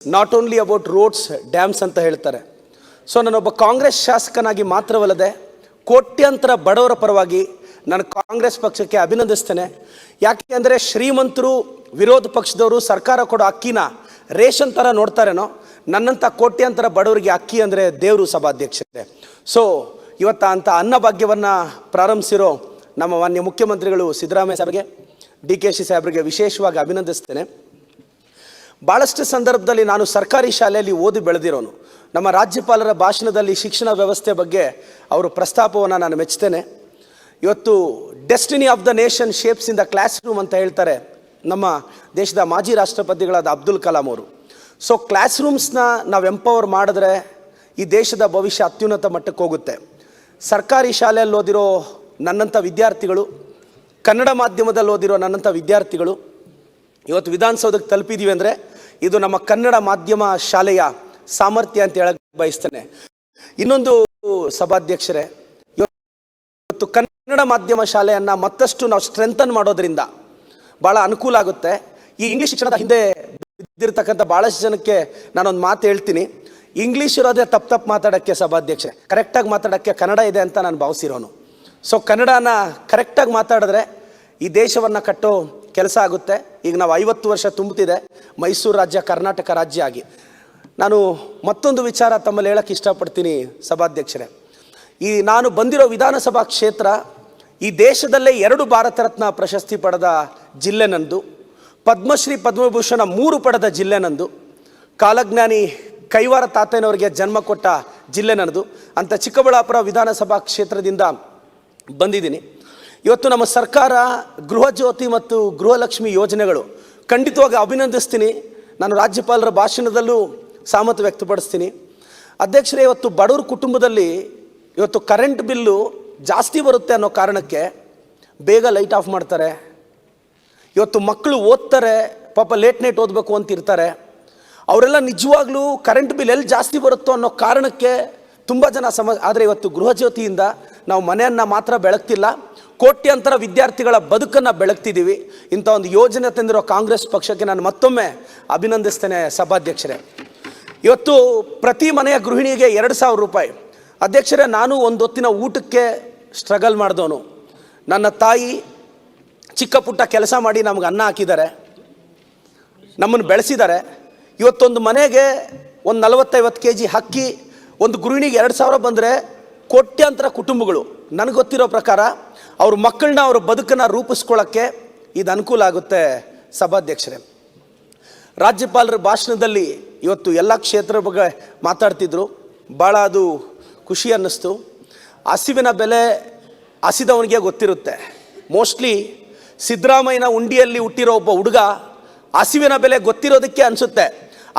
Not only about roads dams ಅಂತ ಹೇಳ್ತಾರೆ. So ನಾನೊಬ್ಬ ಕಾಂಗ್ರೆಸ್ ಶಾಸಕನಾಗಿ ಮಾತ್ರವಲ್ಲದೆ ಕೋಟ್ಯಾಂತರ ಬಡವರ ಪರವಾಗಿ ನಾನು ಕಾಂಗ್ರೆಸ್ ಪಕ್ಷಕ್ಕೆ ಅಭಿನಂದಿಸ್ತೇನೆ. ಯಾಕೆ ಅಂದರೆ ಶ್ರೀಮಂತರು ವಿರೋಧ ಪಕ್ಷದವರು ಸರ್ಕಾರ ಕೊಡೋ ಅಕ್ಕಿನ ರೇಷನ್ ಥರ ನೋಡ್ತಾರೇನೋ, ನನ್ನಂಥ ಕೋಟ್ಯಾಂತರ ಬಡವರಿಗೆ ಅಕ್ಕಿ ಅಂದರೆ ದೇವರು ಸಭಾಧ್ಯಕ್ಷರೇ. ಸೊ ಇವತ್ತು ಅಂಥ ಅನ್ನಭಾಗ್ಯವನ್ನು ಪ್ರಾರಂಭಿಸಿರೋ ನಮ್ಮ ಮಾನ್ಯ ಮುಖ್ಯಮಂತ್ರಿಗಳು ಸಿದ್ದರಾಮಯ್ಯ ಸಾಹೇಬ್ರಿಗೆ, DKC ಸಾಹೇಬ್ರಿಗೆ ವಿಶೇಷವಾಗಿ ಅಭಿನಂದಿಸ್ತೇನೆ. ಭಾಳಷ್ಟು ಸಂದರ್ಭದಲ್ಲಿ ನಾನು ಸರ್ಕಾರಿ ಶಾಲೆಯಲ್ಲಿ ಓದಿ ಬೆಳೆದಿರೋನು. ನಮ್ಮ ರಾಜ್ಯಪಾಲರ ಭಾಷಣದಲ್ಲಿ ಶಿಕ್ಷಣ ವ್ಯವಸ್ಥೆ ಬಗ್ಗೆ ಅವರು ಪ್ರಸ್ತಾಪವನ್ನು ನಾನು ಮೆಚ್ಚುತ್ತೇನೆ. ಇವತ್ತು destiny of the nation shapes in the class room ಅಂತ ಹೇಳ್ತಾರೆ ನಮ್ಮ ದೇಶದ ಮಾಜಿ ರಾಷ್ಟ್ರಪತಿಗಳಾದ ಅಬ್ದುಲ್ ಕಲಾಂ ಅವರು. ಸೊ ಕ್ಲಾಸ್ ರೂಮ್ಸ್ನ ನಾವು ಎಂಪವರ್ ಮಾಡಿದ್ರೆ ಈ ದೇಶದ ಭವಿಷ್ಯ ಅತ್ಯುನ್ನತ ಮಟ್ಟಕ್ಕೆ ಹೋಗುತ್ತೆ. ಸರ್ಕಾರಿ ಶಾಲೆಯಲ್ಲಿ ಓದಿರೋ ನನ್ನಂಥ ವಿದ್ಯಾರ್ಥಿಗಳು, ಕನ್ನಡ ಮಾಧ್ಯಮದಲ್ಲಿ ಓದಿರೋ ನನ್ನಂಥ ವಿದ್ಯಾರ್ಥಿಗಳು ಇವತ್ತು ವಿಧಾನಸೌಧಕ್ಕೆ ತಲುಪಿದ್ದೀವಿ ಅಂದರೆ ಇದು ನಮ್ಮ ಕನ್ನಡ ಮಾಧ್ಯಮ ಶಾಲೆಯ ಸಾಮರ್ಥ್ಯ ಅಂತ ಹೇಳಕ್ಕೆ ಬಯಸ್ತೇನೆ. ಇನ್ನೊಂದು ಸಭಾಧ್ಯಕ್ಷರೇ, ಇವತ್ತು ಕನ್ನಡ ಮಾಧ್ಯಮ ಶಾಲೆಯನ್ನು ಮತ್ತಷ್ಟು ನಾವು ಸ್ಟ್ರೆಂಥನ್ ಮಾಡೋದ್ರಿಂದ ಭಾಳ ಅನುಕೂಲ ಆಗುತ್ತೆ. ಈ ಇಂಗ್ಲೀಷ್ ಶಿಕ್ಷಣದ ಹಿಂದೆ ಬಿದ್ದಿರ್ತಕ್ಕಂಥ ಭಾಳಷ್ಟು ಜನಕ್ಕೆ ನಾನೊಂದು ಮಾತು ಹೇಳ್ತೀನಿ. ಇಂಗ್ಲೀಷ್ ಇರೋದೇ ತಪ್ಪು ಮಾತಾಡೋಕ್ಕೆ ಸಭಾಧ್ಯಕ್ಷರೇ, ಕರೆಕ್ಟಾಗಿ ಮಾತಾಡೋಕ್ಕೆ ಕನ್ನಡ ಇದೆ ಅಂತ ನಾನು ಭಾವಿಸಿರೋನು. ಸೊ ಕನ್ನಡನ ಕರೆಕ್ಟಾಗಿ ಮಾತಾಡಿದ್ರೆ ಈ ದೇಶವನ್ನು ಕಟ್ಟೋ ಕೆಲಸ ಆಗುತ್ತೆ. ಈಗ ನಾವು 50 ವರ್ಷ ತುಂಬುತ್ತಿದೆ ಮೈಸೂರು ರಾಜ್ಯ ಕರ್ನಾಟಕ ರಾಜ್ಯ ಆಗಿ. ನಾನು ಮತ್ತೊಂದು ವಿಚಾರ ತಮ್ಮಲ್ಲಿ ಹೇಳೋಕ್ಕೆ ಇಷ್ಟಪಡ್ತೀನಿ ಸಭಾಧ್ಯಕ್ಷರೇ. ಈ ನಾನು ಬಂದಿರೋ ವಿಧಾನಸಭಾ ಕ್ಷೇತ್ರ ಈ ದೇಶದಲ್ಲೇ 2 ಭಾರತ ರತ್ನ ಪ್ರಶಸ್ತಿ ಪಡೆದ ಜಿಲ್ಲೆ ನಂದು, ಪದ್ಮಶ್ರೀ ಪದ್ಮಭೂಷಣ 3 ಪಡೆದ ಜಿಲ್ಲೆ ನಂದು, ಕಾಲಜ್ಞಾನಿ ಕೈವಾರ ತಾತಯ್ಯನವರಿಗೆ ಜನ್ಮ ಕೊಟ್ಟ ಜಿಲ್ಲೆ ನನ್ನದು. ಅಂಥ ಚಿಕ್ಕಬಳ್ಳಾಪುರ ವಿಧಾನಸಭಾ ಕ್ಷೇತ್ರದಿಂದ ಬಂದಿದ್ದೀನಿ. ಇವತ್ತು ನಮ್ಮ ಸರ್ಕಾರ ಗೃಹಜ್ಯೋತಿ ಮತ್ತು ಗೃಹಲಕ್ಷ್ಮಿ ಯೋಜನೆಗಳು ಖಂಡಿತವಾಗಿ ಅಭಿನಂದಿಸ್ತೀನಿ. ನಾನು ರಾಜ್ಯಪಾಲರ ಭಾಷಣದಲ್ಲೂ ಸಹಮತ ವ್ಯಕ್ತಪಡಿಸ್ತೀನಿ. ಅಧ್ಯಕ್ಷರೇ, ಇವತ್ತು ಬಡವ್ರ ಕುಟುಂಬದಲ್ಲಿ ಇವತ್ತು ಕರೆಂಟ್ ಬಿಲ್ಲು ಜಾಸ್ತಿ ಬರುತ್ತೆ ಅನ್ನೋ ಕಾರಣಕ್ಕೆ ಬೇಗ ಲೈಟ್ ಆಫ್ ಮಾಡ್ತಾರೆ. ಇವತ್ತು ಮಕ್ಕಳು ಓದ್ತಾರೆ, ಪಾಪ ಲೇಟ್ ನೈಟ್ ಓದಬೇಕು ಅಂತಿರ್ತಾರೆ. ಅವರೆಲ್ಲ ನಿಜವಾಗ್ಲೂ ಕರೆಂಟ್ ಬಿಲ್ ಎಲ್ಲಿ ಜಾಸ್ತಿ ಬರುತ್ತೋ ಅನ್ನೋ ಕಾರಣಕ್ಕೆ ತುಂಬ ಜನ ಆದರೆ ಇವತ್ತು ಗೃಹಜ್ಯೋತಿಯಿಂದ ನಾವು ಮನೆಯನ್ನು ಮಾತ್ರ ಬೆಳಗ್ತಿಲ್ಲ, ಕೋಟ್ಯಾಂತರ ವಿದ್ಯಾರ್ಥಿಗಳ ಬದುಕನ್ನು ಬೆಳಗ್ತಿದ್ದೀವಿ. ಇಂಥ ಒಂದು ಯೋಜನೆ ತಂದಿರೋ ಕಾಂಗ್ರೆಸ್ ಪಕ್ಷಕ್ಕೆ ನಾನು ಮತ್ತೊಮ್ಮೆ ಅಭಿನಂದಿಸ್ತೇನೆ ಸಭಾಧ್ಯಕ್ಷರೇ. ಇವತ್ತು ಪ್ರತಿ ಮನೆಯ ಗೃಹಿಣಿಗೆ 2,000 ರೂಪಾಯಿ. ಅಧ್ಯಕ್ಷರೇ, ನಾನು ಒಂದು ಹೊತ್ತಿನ ಊಟಕ್ಕೆ ಸ್ಟ್ರಗಲ್ ಮಾಡಿದವನು. ನನ್ನ ತಾಯಿ ಚಿಕ್ಕ ಪುಟ್ಟ ಕೆಲಸ ಮಾಡಿ ನಮಗೆ ಅನ್ನ ಹಾಕಿದ್ದಾರೆ, ನಮ್ಮನ್ನು ಬೆಳೆಸಿದ್ದಾರೆ. ಇವತ್ತೊಂದು ಮನೆಗೆ ಒಂದು 40-50 kg ಅಕ್ಕಿ ಒಂದು ಗೃಹಿಣಿಗೆ 2,000 ಬಂದರೆ ಕೋಟ್ಯಾಂತರ ಕುಟುಂಬಗಳು ನನಗೆ ಗೊತ್ತಿರೋ ಪ್ರಕಾರ ಅವ್ರ ಮಕ್ಕಳನ್ನ ಅವ್ರ ಬದುಕನ್ನು ರೂಪಿಸ್ಕೊಳ್ಳೋಕ್ಕೆ ಇದು ಅನುಕೂಲ ಆಗುತ್ತೆ ಸಭಾಧ್ಯಕ್ಷರೇ. ರಾಜ್ಯಪಾಲರ ಭಾಷಣದಲ್ಲಿ ಇವತ್ತು ಎಲ್ಲ ಕ್ಷೇತ್ರದ ಬಗ್ಗೆ ಮಾತಾಡ್ತಿದ್ರು, ಭಾಳ ಅದು ಖುಷಿ ಅನ್ನಿಸ್ತು. ಹಸಿವಿನ ಬೆಲೆ ಹಸಿದವನಿಗೆ ಗೊತ್ತಿರುತ್ತೆ. ಮೋಸ್ಟ್ಲಿ ಸಿದ್ದರಾಮಯ್ಯನ ಉಂಡಿಯಲ್ಲಿ ಹುಟ್ಟಿರೋ ಒಬ್ಬ ಹುಡುಗ ಹಸಿವಿನ ಬೆಲೆ ಗೊತ್ತಿರೋದಕ್ಕೆ ಅನಿಸುತ್ತೆ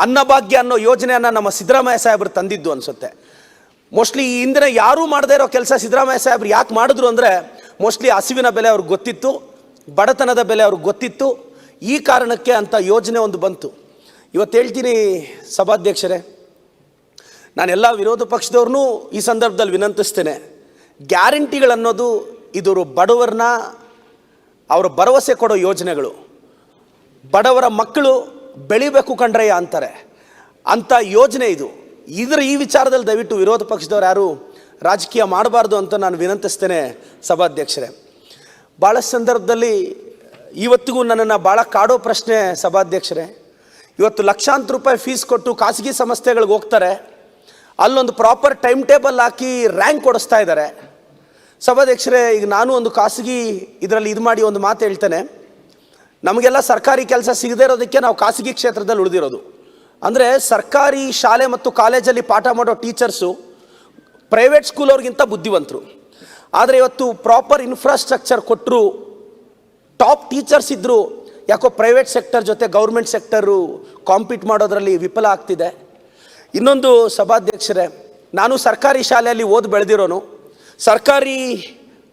ಅನ್ನಭಾಗ್ಯ ಅನ್ನೋ ಯೋಜನೆಯನ್ನು ನಮ್ಮ ಸಿದ್ದರಾಮಯ್ಯ ಸಾಹೇಬರು ತಂದಿದ್ದು ಅನಿಸುತ್ತೆ. ಮೋಸ್ಟ್ಲಿ ಈ ಹಿಂದಿನ ಯಾರೂ ಮಾಡದೇ ಇರೋ ಕೆಲಸ ಸಿದ್ದರಾಮಯ್ಯ ಸಾಹೇಬ್ರು ಯಾಕೆ ಮಾಡಿದ್ರು ಅಂದರೆ ಮೋಸ್ಟ್ಲಿ ಹಸಿವಿನ ಬೆಲೆ ಅವ್ರಿಗೆ ಗೊತ್ತಿತ್ತು, ಬಡತನದ ಬೆಲೆ ಅವ್ರಿಗೆ ಗೊತ್ತಿತ್ತು. ಈ ಕಾರಣಕ್ಕೆ ಅಂಥ ಯೋಜನೆ ಒಂದು ಬಂತು. ಇವತ್ತು ಹೇಳ್ತೀನಿ ಸಭಾಧ್ಯಕ್ಷರೇ, ನಾನೆಲ್ಲ ವಿರೋಧ ಪಕ್ಷದವ್ರನ್ನೂ ಈ ಸಂದರ್ಭದಲ್ಲಿ ವಿನಂತಿಸ್ತೇನೆ. ಗ್ಯಾರಂಟಿಗಳನ್ನೋದು ಇದು ಬಡವರನ್ನ ಅವರ ಭರವಸೆ ಕೊಡೋ ಯೋಜನೆಗಳು. ಬಡವರ ಮಕ್ಕಳು ಬೆಳಿಬೇಕು ಕಣ್ರಯ್ಯ ಅಂತಾರೆ, ಅಂಥ ಯೋಜನೆ ಇದು. ಈ ವಿಚಾರದಲ್ಲಿ ದಯವಿಟ್ಟು ವಿರೋಧ ಪಕ್ಷದವ್ರು ಯಾರು ರಾಜಕೀಯ ಮಾಡಬಾರ್ದು ಅಂತ ನಾನು ವಿನಂತಿಸ್ತೇನೆ ಸಭಾಧ್ಯಕ್ಷರೇ. ಭಾಳ ಸಂದರ್ಭದಲ್ಲಿ ಇವತ್ತಿಗೂ ನನ್ನನ್ನು ಭಾಳ ಕಾಡೋ ಪ್ರಶ್ನೆ ಸಭಾಧ್ಯಕ್ಷರೇ, ಇವತ್ತು ಲಕ್ಷಾಂತರ ರೂಪಾಯಿ ಫೀಸ್ ಕೊಟ್ಟು ಖಾಸಗಿ ಸಂಸ್ಥೆಗಳಿಗೆ ಹೋಗ್ತಾರೆ, ಅಲ್ಲೊಂದು ಪ್ರಾಪರ್ ಟೈಮ್ ಟೇಬಲ್ ಹಾಕಿ ರ್ಯಾಂಕ್ ಕೊಡಿಸ್ತಾ ಇದ್ದಾರೆ ಸಭಾಧ್ಯಕ್ಷರೇ. ಈಗ ನಾನು ಒಂದು ಖಾಸಗಿ ಇದರಲ್ಲಿ ಇದು ಮಾಡಿ ಒಂದು ಮಾತು ಹೇಳ್ತೇನೆ. ನಮಗೆಲ್ಲ ಸರ್ಕಾರಿ ಕೆಲಸ ಸಿಗದೇ ಇರೋದಕ್ಕೆ ನಾವು ಖಾಸಗಿ ಕ್ಷೇತ್ರದಲ್ಲಿ ಉಳಿದಿರೋದು. ಅಂದರೆ ಸರ್ಕಾರಿ ಶಾಲೆ ಮತ್ತು ಕಾಲೇಜಲ್ಲಿ ಪಾಠ ಮಾಡೋ ಟೀಚರ್ಸು ಪ್ರೈವೇಟ್ ಸ್ಕೂಲವ್ರಿಗಿಂತ ಬುದ್ಧಿವಂತರು. ಆದರೆ ಇವತ್ತು ಪ್ರಾಪರ್ ಇನ್ಫ್ರಾಸ್ಟ್ರಕ್ಚರ್ ಕೊಟ್ಟರು, ಟಾಪ್ ಟೀಚರ್ಸ್ ಇದ್ದರು, ಯಾಕೋ ಪ್ರೈವೇಟ್ ಸೆಕ್ಟರ್ ಜೊತೆ ಗೌರ್ಮೆಂಟ್ ಸೆಕ್ಟರು ಕಾಂಪೀಟ್ ಮಾಡೋದರಲ್ಲಿ ವಿಫಲ ಆಗ್ತಿದೆ. ಇನ್ನೊಂದು ಸಭಾಧ್ಯಕ್ಷರೇ, ನಾನು ಸರ್ಕಾರಿ ಶಾಲೆಯಲ್ಲಿ ಓದಿ ಬೆಳೆದಿರೋನು. ಸರ್ಕಾರಿ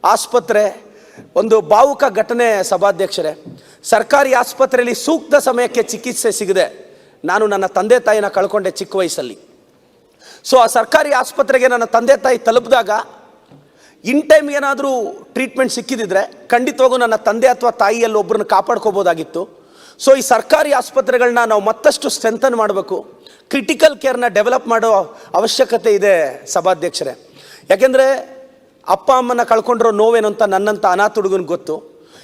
ಆಸ್ಪತ್ರೆ ಒಂದು ಭಾವುಕ ಘಟನೆ ಸಭಾಧ್ಯಕ್ಷರೇ. ಸರ್ಕಾರಿ ಆಸ್ಪತ್ರೆಯಲ್ಲಿ ಸೂಕ್ತ ಸಮಯಕ್ಕೆ ಚಿಕಿತ್ಸೆ ಸಿಗದೆ ನಾನು ನನ್ನ ತಂದೆ ತಾಯಿನ ಕಳ್ಕೊಂಡೆ ಚಿಕ್ಕ ವಯಸ್ಸಲ್ಲಿ. ಸೊ ಆ ಸರ್ಕಾರಿ ಆಸ್ಪತ್ರೆಗೆ ನನ್ನ ತಂದೆ ತಾಯಿ ತಲುಪಿದಾಗ ಇನ್ ಟೈಮ್ ಏನಾದರೂ ಟ್ರೀಟ್ಮೆಂಟ್ ಸಿಕ್ಕಿದಿದ್ರೆ ಖಂಡಿತವಾಗೂ ನನ್ನ ತಂದೆ ಅಥವಾ ತಾಯಿಯಲ್ಲಿ ಒಬ್ಬರನ್ನ ಕಾಪಾಡ್ಕೋಬೋದಾಗಿತ್ತು. ಸೊ ಈ ಸರ್ಕಾರಿ ಆಸ್ಪತ್ರೆಗಳನ್ನ ನಾವು ಮತ್ತಷ್ಟು ಸ್ಟ್ರೆಂಥನ್ ಮಾಡಬೇಕು, ಕ್ರಿಟಿಕಲ್ ಕೇರ್ನ ಡೆವಲಪ್ ಮಾಡೋ ಅವಶ್ಯಕತೆ ಇದೆ ಸಭಾಧ್ಯಕ್ಷರೇ. ಯಾಕೆಂದರೆ ಅಪ್ಪ ಅಮ್ಮನ ಕಳ್ಕೊಂಡಿರೋ ನೋವೇನು ಅಂತ ನನ್ನಂಥ ಅನಾಥ ಹುಡುಗನಿಗೆ ಗೊತ್ತು.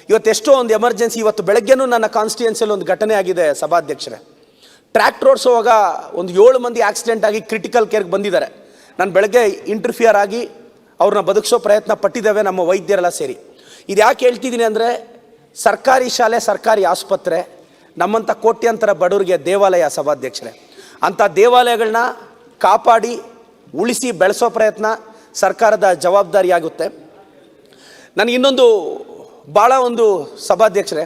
ಇವತ್ತು ಎಷ್ಟೋ ಒಂದು ಎಮರ್ಜೆನ್ಸಿ, ಇವತ್ತು ಬೆಳಗ್ಗೆನೂ ನನ್ನ ಕಾನ್ಸ್ಟಿಟ್ಯೂನ್ಸಿಯಲ್ಲಿ ಒಂದು ಘಟನೆ ಆಗಿದೆ ಸಭಾಧ್ಯಕ್ಷರೇ. ಟ್ರ್ಯಾಕ್ಟರ್ ಓಡಿಸುವಾಗ ಒಂದು 7 ಮಂದಿ ಆಕ್ಸಿಡೆಂಟ್ ಆಗಿ ಕ್ರಿಟಿಕಲ್ ಕೇರ್ಗೆ ಬಂದಿದ್ದಾರೆ. ನಾನು ಬೆಳಗ್ಗೆ ಇಂಟರ್ಫಿಯರ್ ಆಗಿ ಅವ್ರನ್ನ ಬದುಕಿಸೋ ಪ್ರಯತ್ನ ಪಟ್ಟಿದ್ದೇವೆ ನಮ್ಮ ವೈದ್ಯರೆಲ್ಲ ಸೇರಿ. ಇದು ಯಾಕೆ ಹೇಳ್ತಿದ್ದೀನಿ ಅಂದರೆ, ಸರ್ಕಾರಿ ಶಾಲೆ, ಸರ್ಕಾರಿ ಆಸ್ಪತ್ರೆ ನಮ್ಮಂಥ ಕೋಟ್ಯಾಂತರ ಬಡವರಿಗೆ ದೇವಾಲಯ ಸಭಾಧ್ಯಕ್ಷರೇ. ಅಂಥ ದೇವಾಲಯಗಳನ್ನ ಕಾಪಾಡಿ ಉಳಿಸಿ ಬೆಳೆಸೋ ಪ್ರಯತ್ನ ಸರ್ಕಾರದ ಜವಾಬ್ದಾರಿಯಾಗುತ್ತೆ. ನನಗೆ ಇನ್ನೊಂದು ಭಾಳ ಒಂದು ಸಭಾಧ್ಯಕ್ಷರೇ,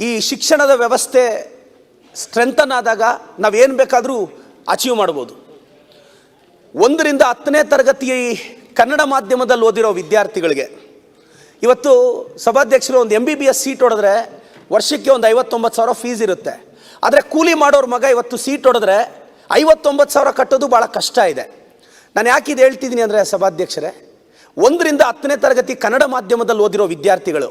ಈ ಶಿಕ್ಷಣದ ವ್ಯವಸ್ಥೆ ಸ್ಟ್ರೆಂಥನ್ ಆದಾಗ ನಾವೇನು ಬೇಕಾದರೂ ಅಚೀವ್ ಮಾಡ್ಬೋದು. 1ರಿಂದ 10ನೇ ತರಗತಿ ಕನ್ನಡ ಮಾಧ್ಯಮದಲ್ಲಿ ಓದಿರೋ ವಿದ್ಯಾರ್ಥಿಗಳಿಗೆ ಇವತ್ತು ಸಭಾಧ್ಯಕ್ಷರು ಒಂದು MBBS ಸೀಟ್ ಹೊಡೆದ್ರೆ ವರ್ಷಕ್ಕೆ ಒಂದು 59,000 ಫೀಸ್ ಇರುತ್ತೆ. ಆದರೆ ಕೂಲಿ ಮಾಡೋರ ಮಗ ಇವತ್ತು ಸೀಟ್ ಹೊಡೆದ್ರೆ 59,000 ಕಟ್ಟೋದು ಭಾಳ ಕಷ್ಟ ಇದೆ. ನಾನು ಯಾಕೆ ಇದು ಹೇಳ್ತಿದ್ದೀನಿ ಅಂದರೆ ಸಭಾಧ್ಯಕ್ಷರೇ, 1ರಿಂದ 10ನೇ ತರಗತಿ ಕನ್ನಡ ಮಾಧ್ಯಮದಲ್ಲಿ ಓದಿರೋ ವಿದ್ಯಾರ್ಥಿಗಳು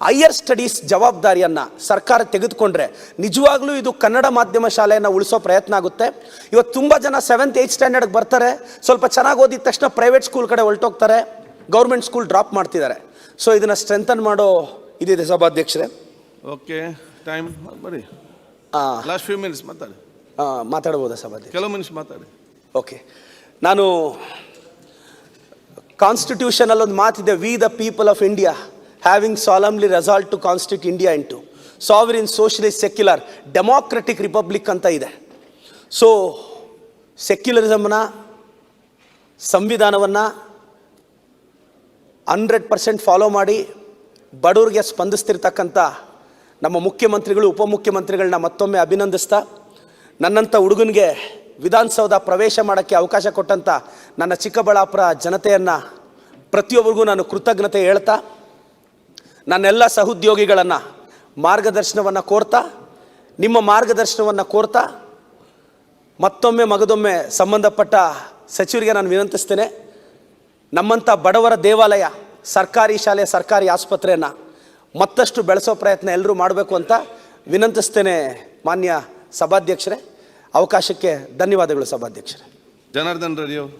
ಹೈಯರ್ ಸ್ಟಡೀಸ್ ಜವಾಬ್ದಾರಿಯನ್ನು ಸರ್ಕಾರ ತೆಗೆದುಕೊಂಡ್ರೆ ನಿಜವಾಗ್ಲೂ ಇದು ಕನ್ನಡ ಮಾಧ್ಯಮ ಶಾಲೆಯನ್ನು ಉಳಿಸೋ ಪ್ರಯತ್ನ ಆಗುತ್ತೆ. ಇವತ್ತು ತುಂಬ ಜನ 7th 8th ಸ್ಟ್ಯಾಂಡರ್ಡ್ಗೆ ಬರ್ತಾರೆ, ಸ್ವಲ್ಪ ಚೆನ್ನಾಗಿ ಓದಿದ ತಕ್ಷಣ ಪ್ರೈವೇಟ್ ಸ್ಕೂಲ್ ಕಡೆ ಹೊರಟೋಗ್ತಾರೆ, ಗೌರ್ಮೆಂಟ್ ಸ್ಕೂಲ್ ಡ್ರಾಪ್ ಮಾಡ್ತಿದ್ದಾರೆ. ಸೊ ಇದನ್ನು ಸ್ಟ್ರೆಂಥನ್ ಮಾಡೋ ಇದಿದೆ ಸಭಾಧ್ಯಕ್ಷರೇ. ಓಕೆ, ಟೈಮ್ ಬರೀ ಲಾಸ್ಟ್ ಫ್ಯೂ ಮಿನಿಟ್ಸ್ ಮಾತಾಡ್ಬೋದಾ ಸಭಾಧ್ಯಕ್ಷ? ಕೆಲವು ಮಿನಿಟ್ಸ್ ಮಾತಾಡಿ. ಓಕೆ, ನಾನು ಕಾನ್ಸ್ಟಿಟ್ಯೂಷನಲ್ಲಿ ಒಂದು ಮಾತಿದೆ, we the people of India having solemnly resolved to constitute India into sovereign socialist secular democratic republic ಅಂತ ಇದೆ. ಸೊ ಸೆಕ್ಯುಲರಿಸಮ್ನ ಸಂವಿಧಾನವನ್ನು 100% ಫಾಲೋ ಮಾಡಿ ಬಡವರಿಗೆ ಸ್ಪಂದಿಸ್ತಿರ್ತಕ್ಕಂಥ ನಮ್ಮ ಮುಖ್ಯಮಂತ್ರಿಗಳು, ಉಪಮುಖ್ಯಮಂತ್ರಿಗಳನ್ನ ಮತ್ತೊಮ್ಮೆ ಅಭಿನಂದಿಸ್ತಾ, ನನ್ನಂಥ ಹುಡುಗನಿಗೆ ವಿಧಾನಸೌಧ ಪ್ರವೇಶ ಮಾಡೋಕ್ಕೆ ಅವಕಾಶ ಕೊಟ್ಟಂಥ ನನ್ನ ಚಿಕ್ಕಬಳ್ಳಾಪುರ ಜನತೆಯನ್ನು ಪ್ರತಿಯೊಬ್ಬರಿಗೂ ನಾನು ಕೃತಜ್ಞತೆ ಹೇಳ್ತಾ, ನನ್ನೆಲ್ಲ ಸಹೋದ್ಯೋಗಿಗಳನ್ನು ಮಾರ್ಗದರ್ಶನವನ್ನು ಕೋರ್ತಾ, ನಿಮ್ಮ ಮಾರ್ಗದರ್ಶನವನ್ನು ಕೋರ್ತಾ ಮತ್ತೊಮ್ಮೆ ಮಗದೊಮ್ಮೆ ಸಂಬಂಧಪಟ್ಟ ಸಚಿವರಿಗೆ ನಾನು ವಿನಂತಿಸ್ತೇನೆ, ನಮ್ಮಂಥ ಬಡವರ ದೇವಾಲಯ ಸರ್ಕಾರಿ ಶಾಲೆ, ಸರ್ಕಾರಿ ಆಸ್ಪತ್ರೆಯನ್ನು ಮತ್ತಷ್ಟು ಬೆಳೆಸೋ ಪ್ರಯತ್ನ ಎಲ್ಲರೂ ಮಾಡಬೇಕು ಅಂತ ವಿನಂತಿಸ್ತೇನೆ. ಮಾನ್ಯ ಸಭಾಧ್ಯಕ್ಷರೇ, ಅವಕಾಶಕ್ಕೆ ಧನ್ಯವಾದಗಳು ಸಭಾಧ್ಯಕ್ಷರೇ. ಜನಾರ್ದನ್ ರೆಡ್ಡಿ ಅವರು.